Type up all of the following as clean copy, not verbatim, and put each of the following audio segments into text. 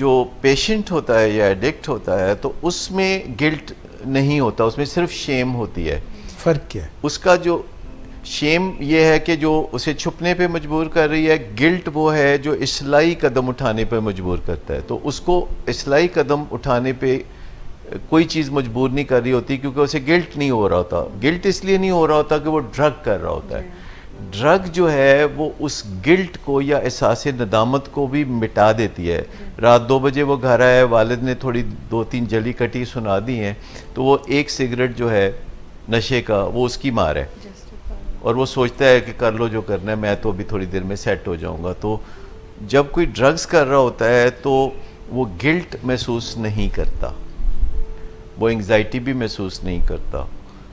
جو پیشنٹ ہوتا ہے یا ایڈکٹ ہوتا ہے تو اس میں گلٹ نہیں ہوتا, اس میں صرف شیم ہوتی ہے. فرق کیا ہے؟ اس کا جو شیم یہ ہے کہ جو اسے چھپنے پہ مجبور کر رہی ہے, گلٹ وہ ہے جو اصلاحی قدم اٹھانے پہ مجبور کرتا ہے. تو اس کو اصلاحی قدم اٹھانے پہ کوئی چیز مجبور نہیں کر رہی ہوتی کیونکہ اسے گلٹ نہیں ہو رہا ہوتا. گلٹ اس لیے نہیں ہو رہا ہوتا کہ وہ ڈرگ کر رہا ہوتا ہے. ڈرگ جو ہے وہ اس گلٹ کو یا احساس ندامت کو بھی مٹا دیتی ہے. رات 2 بجے وہ گھر آیا, والد نے تھوڑی 2-3 جلی کٹی سنا دی ہیں, تو وہ ایک سگریٹ جو ہے نشے کا وہ اس کی مار ہے, اور وہ سوچتا ہے کہ کر لو جو کرنا ہے, میں تو ابھی تھوڑی دیر میں سیٹ ہو جاؤں گا. تو جب کوئی ڈرگز کر رہا ہوتا ہے تو وہ گلٹ محسوس نہیں کرتا, وہ انگزائٹی بھی محسوس نہیں کرتا,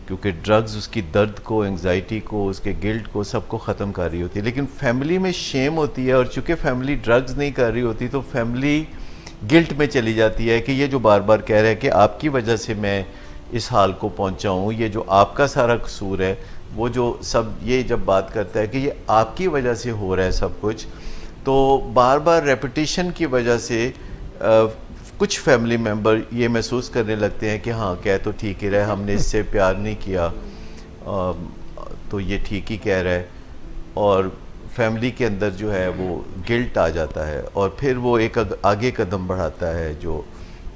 کیونکہ ڈرگز اس کی درد کو, انگزائٹی کو, اس کے گلٹ کو, سب کو ختم کر رہی ہوتی ہے. لیکن فیملی میں شیم ہوتی ہے, اور چونکہ فیملی ڈرگز نہیں کر رہی ہوتی تو فیملی گلٹ میں چلی جاتی ہے کہ یہ جو بار بار کہہ رہا ہے کہ آپ کی وجہ سے میں اس حال کو پہنچا ہوں, یہ جو آپ کا سارا قصور ہے, وہ جو سب یہ جب بات کرتا ہے کہ یہ آپ کی وجہ سے ہو رہا ہے سب کچھ, تو بار بار ریپیٹیشن کی وجہ سے کچھ فیملی ممبر یہ محسوس کرنے لگتے ہیں کہ ہاں کہہ تو ٹھیک ہی رہا ہے, ہم نے اس سے پیار نہیں کیا تو یہ ٹھیک ہی کہہ رہا ہے. اور فیملی کے اندر جو ہے وہ گلٹ آ جاتا ہے, اور پھر وہ ایک آگے قدم بڑھاتا ہے جو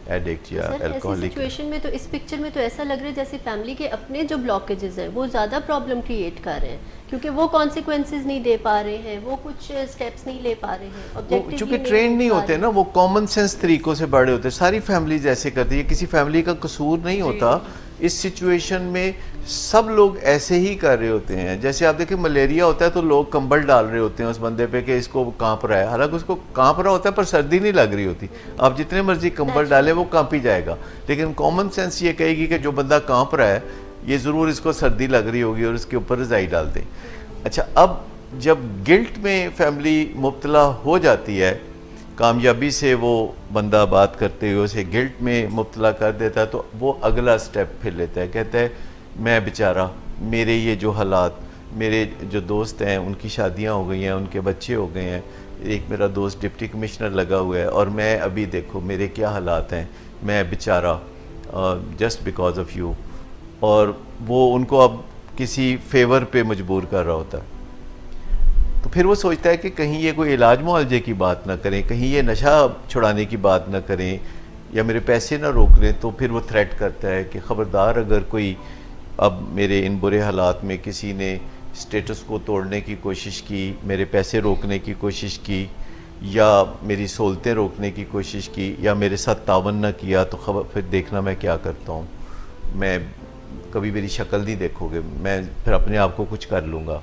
ایڈکٹ یا الکوہولک. ایسی سچویشن میں تو اس پکچر میں تو ایسا لگ رہا ہے جیسے فیملی کے اپنے جو بلاکیجز ہیں وہ زیادہ پرابلم کریٹ کر رہے ہیں, کیونکہ وہ کانسیکوینسز نہیں دے پا رہے ہیں, وہ کچھ سٹیپس نہیں لے پا رہے ہیں, چونکہ ٹرینڈ نہیں ہوتے نا, وہ کامن سینس طریقوں سے بڑے ہوتے ہیں. ساری فیملیز ایسے کرتی ہے, کسی فیملی کا قصور نہیں ہوتا. اس سچویشن میں سب لوگ ایسے ہی کر رہے ہوتے ہیں. جیسے آپ دیکھیں ملیریا ہوتا ہے تو لوگ کمبل ڈال رہے ہوتے ہیں اس بندے پہ کہ اس کو کانپ رہا ہے, حالانکہ اس کو کانپ رہا ہوتا ہے پر سردی نہیں لگ رہی ہوتی. آپ جتنے مرضی کمبل ڈالیں وہ کانپ ہی جائے گا. لیکن کامن سینس یہ کہے گی کہ جو بندہ کانپ رہا ہے یہ ضرور اس کو سردی لگ رہی ہوگی, اور اس کے اوپر رضائی ڈال دیں. اچھا, اب جب گلٹ میں فیملی مبتلا ہو جاتی ہے, کامیابی سے وہ بندہ بات کرتے ہوئے اسے گلٹ میں مبتلا کر دیتا ہے, تو وہ اگلا سٹیپ پھر لیتا ہے. کہتا ہے میں بیچارہ, میرے یہ جو حالات, میرے جو دوست ہیں ان کی شادیاں ہو گئی ہیں, ان کے بچے ہو گئے ہیں, ایک میرا دوست ڈپٹی کمشنر لگا ہوا ہے, اور میں ابھی دیکھو میرے کیا حالات ہیں, میں بیچارہ جسٹ بیکاز آف یو. اور وہ ان کو اب کسی فیور پہ مجبور کر رہا ہوتا ہے. تو پھر وہ سوچتا ہے کہ کہیں یہ کوئی علاج معالجے کی بات نہ کریں, کہیں یہ نشہ چھڑانے کی بات نہ کریں, یا میرے پیسے نہ روک لیں. تو پھر وہ تھریٹ کرتا ہے کہ خبردار اگر کوئی اب میرے ان برے حالات میں کسی نے اسٹیٹس کو توڑنے کی کوشش کی, میرے پیسے روکنے کی کوشش کی, یا میری سہولتیں روکنے کی کوشش کی, یا میرے ساتھ تعاون نہ کیا, تو پھر دیکھنا میں کیا کرتا ہوں, میں کبھی میری شکل نہیں دیکھو گے, میں پھر اپنے آپ کو کچھ کر لوں گا,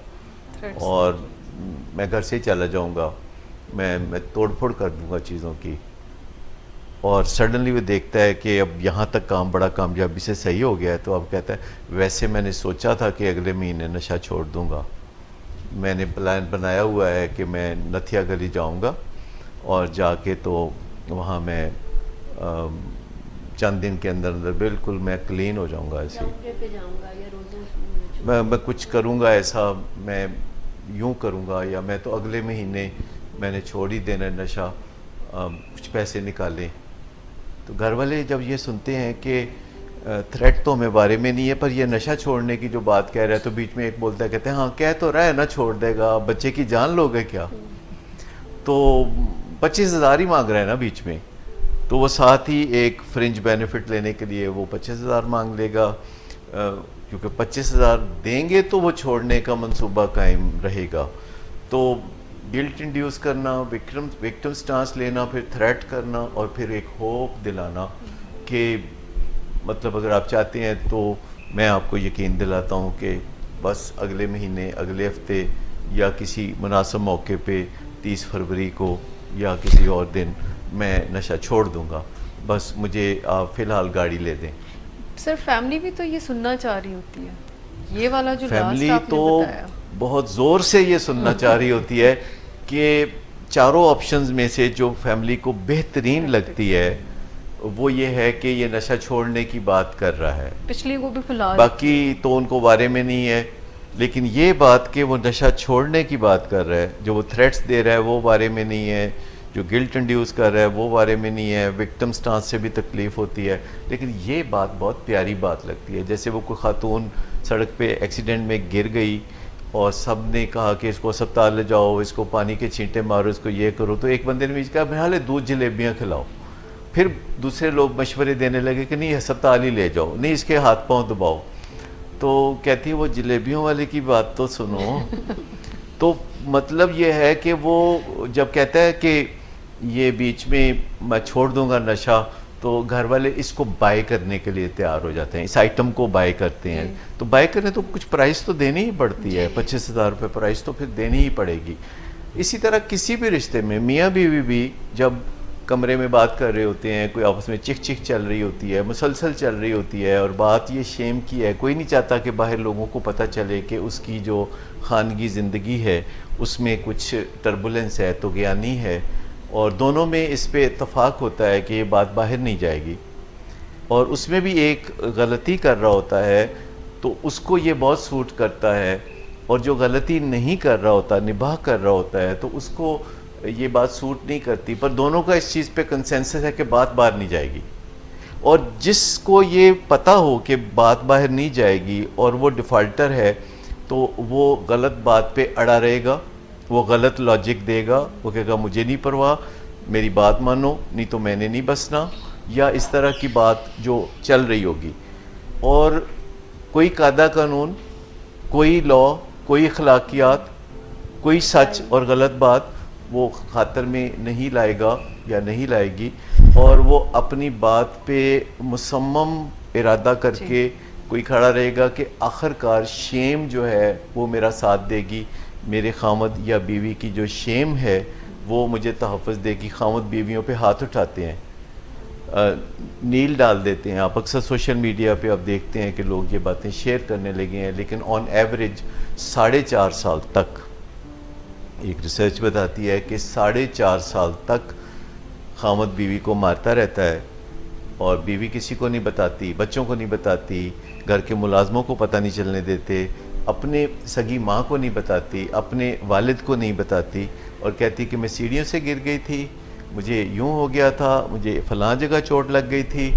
اور میں گھر سے چلا جاؤں گا, میں توڑ پھوڑ کر دوں گا چیزوں کی. اور سڈنلی وہ دیکھتا ہے کہ اب یہاں تک کام بڑا کامیابی سے صحیح ہو گیا ہے, تو اب کہتا ہے ویسے میں نے سوچا تھا کہ اگلے مہینے نشہ چھوڑ دوں گا, میں نے پلان بنایا ہوا ہے کہ میں نتھیا گلی جاؤں گا, اور جا کے تو وہاں میں چند دن کے اندر اندر بالکل میں کلین ہو جاؤں گا. ایسے میں کچھ کروں گا ایسا, میں یوں کروں گا, یا میں تو اگلے مہینے میں نے چھوڑ ہی دینا نشہ, کچھ پیسے نکالیں. تو گھر والے جب یہ سنتے ہیں کہ تھریٹ تو ہمیں بارے میں نہیں ہے, پر یہ نشہ چھوڑنے کی جو بات کہہ رہا ہے, تو بیچ میں ایک بولتا ہے, کہتے ہیں ہاں کہہ تو رہا ہے نا چھوڑ دے گا, بچے کی جان لو گے کیا, تو 25,000 ہی مانگ رہا ہے نا بیچ میں. تو وہ ساتھ ہی ایک فرنج بینیفٹ لینے کے لیے وہ 25,000 مانگ لے گا, کیونکہ 25,000 دیں گے تو وہ چھوڑنے کا منصوبہ قائم رہے گا. تو گلٹ انڈیوس کرنا, وکٹم سٹانس لینا, پھر تھریٹ کرنا, اور پھر ایک ہوپ دلانا کہ مطلب اگر آپ چاہتے ہیں تو میں آپ کو یقین دلاتا ہوں کہ بس اگلے مہینے, اگلے ہفتے, یا کسی مناسب موقع پہ 30 فروری کو یا کسی اور دن میں نشہ چھوڑ دوں گا, بس مجھے آپ فی الحال گاڑی لے دیں. سر فیملی بھی تو یہ سننا چاہ رہی ہوتی ہے, یہ والا جو فیملی تو بہت زور سے یہ سننا چاہ رہی ہوتی ہے کہ چاروں آپشنز میں سے جو فیملی کو بہترین لگتی ہے وہ یہ ہے کہ یہ نشہ چھوڑنے کی بات کر رہا ہے, پچھلی کو بھی پھیلا, باقی تو ان کو بارے میں نہیں ہے. لیکن یہ بات کہ وہ نشہ چھوڑنے کی بات کر رہا ہے, جو وہ تھریٹس دے رہا ہے وہ بارے میں نہیں ہے, جو گلٹ انڈیوس کر رہا ہے وہ بارے میں نہیں ہے، وکٹم سٹانس سے بھی تکلیف ہوتی ہے. لیکن یہ بات بہت پیاری بات لگتی ہے. جیسے وہ کوئی خاتون سڑک پہ ایکسیڈنٹ میں گر گئی اور سب نے کہا کہ اس کو اسپتال لے جاؤ، اس کو پانی کے چھینٹے مارو، اس کو یہ کرو، تو ایک بندے نے بھی کہا بہرحال دودھ جلیبیاں کھلاؤ. پھر دوسرے لوگ مشورے دینے لگے کہ نہیں اسپتال ہی لے جاؤ، نہیں اس کے ہاتھ پاؤں دباؤ. تو کہتی ہے وہ جلیبیوں والے کی بات تو سنو. تو مطلب یہ ہے کہ وہ جب کہتا ہے کہ یہ بیچ میں میں چھوڑ دوں گا نشہ، تو گھر والے اس کو بائی کرنے کے لیے تیار ہو جاتے ہیں، اس آئٹم کو بائی کرتے ہیں. تو بائی کرنے تو کچھ پرائس تو دینی ہی پڑتی ہے، 25,000 روپے پرائس تو پھر دینی ہی پڑے گی. اسی طرح کسی بھی رشتے میں میاں بیوی بھی جب کمرے میں بات کر رہے ہوتے ہیں، کوئی آپس میں چک چک چل رہی ہوتی ہے، مسلسل چل رہی ہوتی ہے، اور بات یہ شیم کی ہے، کوئی نہیں چاہتا کہ باہر لوگوں کو پتہ چلے کہ اس کی جو خانگی زندگی ہے اس میں کچھ ٹربولنس ہے، تو گیانی ہے، اور دونوں میں اس پہ اتفاق ہوتا ہے کہ یہ بات باہر نہیں جائے گی، اور اس میں بھی ایک غلطی کر رہا ہوتا ہے تو اس کو یہ بہت سوٹ کرتا ہے، اور جو غلطی نہیں کر رہا ہوتا، نباہ کر رہا ہوتا ہے، تو اس کو یہ بات سوٹ نہیں کرتی. پر دونوں کا اس چیز پہ کنسنسس ہے کہ بات باہر نہیں جائے گی. اور جس کو یہ پتہ ہو کہ بات باہر نہیں جائے گی اور وہ ڈیفالٹر ہے، تو وہ غلط بات پہ اڑا رہے گا، وہ غلط لاجک دے گا، وہ کہے گا مجھے نہیں پرواہ، میری بات مانو نہیں تو میں نے نہیں بسنا، یا اس طرح کی بات جو چل رہی ہوگی. اور کوئی قاعدہ قانون، کوئی لا، کوئی اخلاقیات، کوئی سچ اور غلط بات وہ خاطر میں نہیں لائے گا یا نہیں لائے گی، اور وہ اپنی بات پہ مصمم ارادہ کر کے کوئی کھڑا رہے گا کہ آخر کار شیم جو ہے وہ میرا ساتھ دے گی، میرے خامد یا بیوی کی جو شیم ہے وہ مجھے تحفظ دے گی. خامد بیویوں پہ ہاتھ اٹھاتے ہیں، نیل ڈال دیتے ہیں. آپ اکثر سوشل میڈیا پہ آپ دیکھتے ہیں کہ لوگ یہ باتیں شیئر کرنے لگے ہیں، لیکن آن ایوریج 4.5 سال تک، ایک ریسرچ بتاتی ہے کہ 4.5 سال تک خامد بیوی کو مارتا رہتا ہے، اور بیوی کسی کو نہیں بتاتی، بچوں کو نہیں بتاتی، گھر کے ملازموں کو پتہ نہیں چلنے دیتے، اپنے سگی ماں کو نہیں بتاتی، اپنے والد کو نہیں بتاتی، اور کہتی کہ میں سیڑھیوں سے گر گئی تھی، مجھے یوں ہو گیا تھا، مجھے فلاں جگہ چوٹ لگ گئی تھی،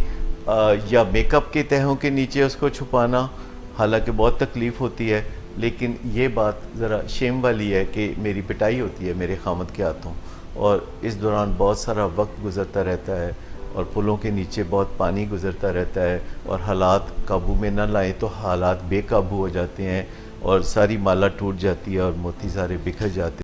یا میک اپ کے تہوں کے نیچے اس کو چھپانا، حالانکہ بہت تکلیف ہوتی ہے. لیکن یہ بات ذرا شیم والی ہے کہ میری پٹائی ہوتی ہے میرے خامد کے ہاتھوں، اور اس دوران بہت سارا وقت گزرتا رہتا ہے، اور پلوں کے نیچے بہت پانی گزرتا رہتا ہے، اور حالات قابو میں نہ لائیں تو حالات بے قابو ہو جاتے ہیں، اور ساری مالا ٹوٹ جاتی ہے اور موتی سارے بکھر جاتے ہیں.